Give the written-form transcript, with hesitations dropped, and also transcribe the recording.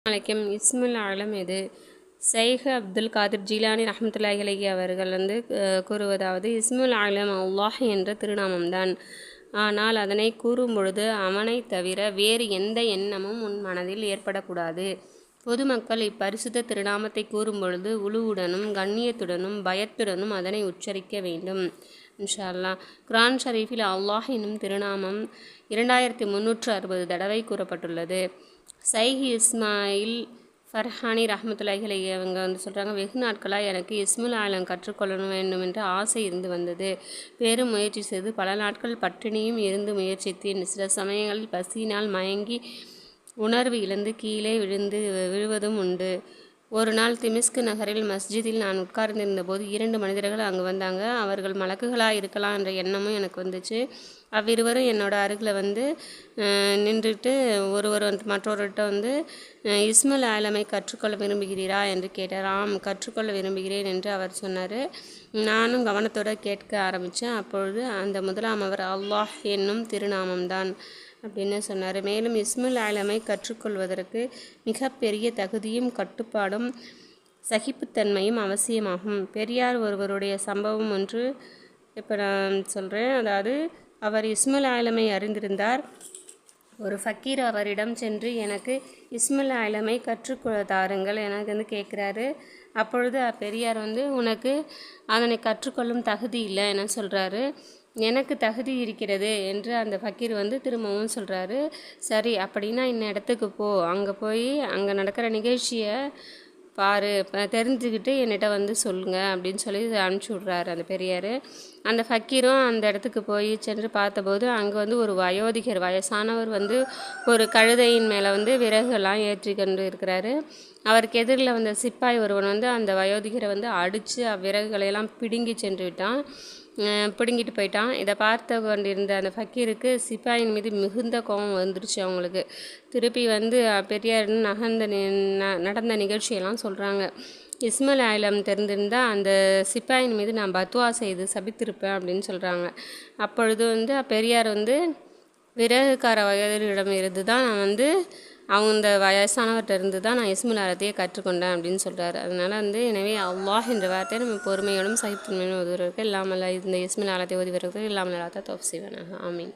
வலைக்கம். இஸ்முல் ஆலம் எது? சைஹ் அப்துல் காதிர் ஜீலானி ரஹ்மத்துல்லாஹி அலைஹி அவர்கள் கூறுவதாவது, இஸ்முல் ஆலம் அல்லாஹ் என்ற திருநாமம்தான். ஆனால் அதனை கூறும்பொழுது அவனை தவிர வேறு எந்த எண்ணமும் உன் மனதில் ஏற்படக்கூடாது. பொதுமக்கள் இப்பரிசுத்த திருநாமத்தை கூறும்பொழுது உலுவுடனும் கண்ணியத்துடனும் பயத்துடனும் அதனை உச்சரிக்க வேண்டும். இன்ஷா அல்லாஹ். குர்ஆன் ஷரீஃபில் அல்லாஹ் என்னும் திருநாமம் 2360 தடவை கூறப்பட்டுள்ளது. சைஹ் இஸ்மாயில் ஃபர்ஹானி ரஹ்மத்துல்லாஹி அலைஹி அவங்க சொல்கிறாங்க, வெகு நாட்களாக எனக்கு இஸ்முல் ஆலம் கற்றுக்கொள்ள வேண்டும் என்ற ஆசை இருந்து வந்தது. பெரும் முயற்சி செய்து பல நாட்கள் பட்டினியும் இருந்து முயற்சித்தேன். சில சமயங்களில் பசியினால் மயங்கி உணர்வு இழந்து கீழே விழுவதும் உண்டு. ஒரு நாள் திமிஸ்கு நகரில் மஸ்ஜிதில் நான் உட்கார்ந்திருந்த போது 2 மனிதர்கள் அங்கு வந்தாங்க. அவர்கள் மலக்குகளாக இருக்கலாம் என்ற எண்ணமும் எனக்கு வந்துச்சு. அவ்விருவரும் என்னோட அருகில் நின்றுட்டு ஒருவர் மற்றொருவர்கிட்ட இஸ்முல் ஆலமை கற்றுக்கொள்ள விரும்புகிறீரா என்று கேட்டார். ஆம், கற்றுக்கொள்ள விரும்புகிறேன் என்று அவர் சொன்னார். நானும் கவனத்தோடு கேட்க ஆரம்பித்தேன். அப்பொழுது அந்த முதலாம் அவர் அல்லாஹ் என்னும் திருநாமம்தான் அப்படின்னு சொன்னார். மேலும் இஸ்முல் ஆலமை கற்றுக்கொள்வதற்கு மிகப்பெரிய தகுதியும் கட்டுப்பாடும் சகிப்புத்தன்மையும் அவசியமாகும். பெரியார் ஒருவருடைய சம்பவம் ஒன்று இப்போ நான் சொல்கிறேன். அதாவது, அவர் இஸ்முல் ஆலமை அறிந்திருந்தார். ஒரு ஃபக்கீர் அவரிடம் சென்று எனக்கு இஸ்முல் ஆலமை கற்றுக்கொள்ள எனக்கு கேட்குறாரு. அப்பொழுது பெரியார் உனக்கு அதனை கற்றுக்கொள்ளும் தகுதி இல்லை என சொல்கிறாரு. எனக்கு தகுதி இருக்கிறது என்று அந்த ஃபக்கீர் திரும்பவும் சொல்கிறாரு. சரி, அப்படின்னா இந்த இடத்துக்கு போ, அங்கே போய் அங்கே நடக்கிற நிகழ்ச்சியை பாரு, தெரிஞ்சுக்கிட்டு என்னிட்ட சொல்லுங்கள் அப்படின்னு சொல்லி அனுப்பிச்சி விட்றாரு அந்த பெரியார். அந்த ஃபக்கீரும் அந்த இடத்துக்கு போய் சென்று பார்த்தபோது அங்கே ஒரு வயோதிகர், வயசானவர் ஒரு கழுதையின் மேலே விறகுலாம் ஏற்றி கொண்டு இருக்கிறாரு. அவருக்கு எதிரில் வந்த சிப்பாய் ஒருவன் அந்த வயோதிகரை அடித்து அவ்விறகுகளையெல்லாம் பிடுங்கிட்டு போயிட்டான். இதை பார்த்து கொண்டிருந்த அந்த ஃபக்கீருக்கு சிப்பாயின் மீது மிகுந்த கோபம் வந்துருச்சு. அவங்களுக்கு திருப்பி பெரியார் நடந்த நிகழ்ச்சியெல்லாம் சொல்கிறாங்க. இஸ்முல் ஆலம் தெரிந்திருந்தால் அந்த சிப்பாயின் மீது நான் பத்வா செய்து சபித்திருப்பேன் அப்படின்னு சொல்கிறாங்க. அப்பொழுது பெரியார் விறகுக்கார வயதிடம் இருந்து தான் நான் அவங்க வயசானவர்கிட்ட இருந்து தான் நான் இஸ்முல் ஆலத்தையே கற்றுக்கொண்டேன் அப்படின்னு சொல்கிறார். அதனால் எனவே அல்லாஹ் என்ற வார்த்தையை நம்ம பொறுமையோடும் சகிப்புத்தன்மையோடும் ஓதுவதற்கு இல்லாமல் இந்த இஸ்முல் ஆலத்தை ஓதுவதற்கு இல்லாமல் தௌஃபீக் செய்வானாக. ஆமீன்.